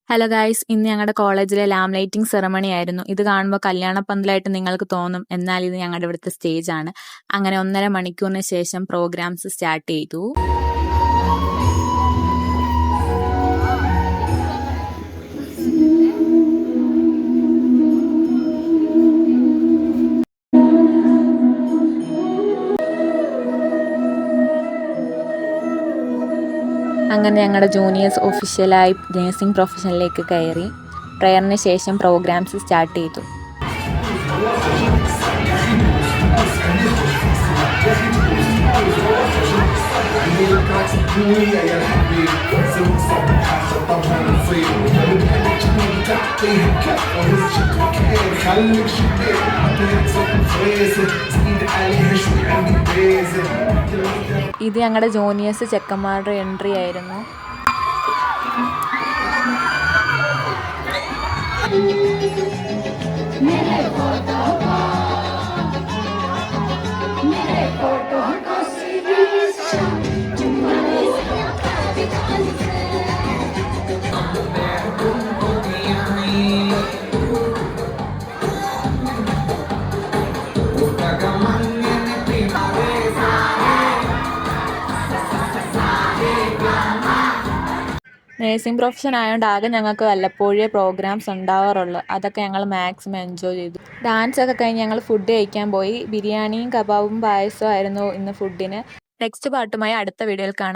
Hello guys, ഇന്ന് ഞങ്ങളുടെ കോളേജിലെ ലാം ലൈറ്റിംഗ് സെറമണി ആയിരുന്നു. ഇത് കാണുമ്പോൾ കല്യാണപ്പന്തലായിട്ട് നിങ്ങൾക്ക് തോന്നും, എന്നാൽ ഇത് ഞങ്ങളുടെ ഇവിടുത്തെ സ്റ്റേജാണ്. അങ്ങനെ 1.5 മണിക്കൂറിന് ശേഷം പ്രോഗ്രാംസ് സ്റ്റാർട്ട് ചെയ്തു. അങ്ങനെ ഞങ്ങളുടെ ജൂനിയേഴ്സ് ഒഫീഷ്യലായി നേഴ്സിംഗ് പ്രൊഫഷനിലേക്ക് കയറി. പ്രയറിന് ശേഷം പ്രോഗ്രാംസ് സ്റ്റാർട്ട് ചെയ്തു. ഇത് ഞങ്ങളുടെ ജൂനിയേഴ്സ് ചെക്കന്മാരുടെ എൻട്രി ആയിരുന്നു. നേഴ്സിംഗ് പ്രൊഫഷൻ ആയതുകൊണ്ട് ആകെ ഞങ്ങൾക്ക് വല്ലപ്പോഴേ പ്രോഗ്രാംസ് ഉണ്ടാവാറുള്ളൂ. അതൊക്കെ ഞങ്ങൾ മാക്സിമം എൻജോയ് ചെയ്തു. ഡാൻസ് ഒക്കെ കഴിഞ്ഞ് ഞങ്ങൾ ഫുഡ് കഴിക്കാൻ പോയി. ബിരിയാണിയും കബാബും പായസവും ആയിരുന്നു ഇന്ന് ഫുഡിന്. നെക്സ്റ്റ് പാട്ടുമായി അടുത്ത വീഡിയോയിൽ കാണാം.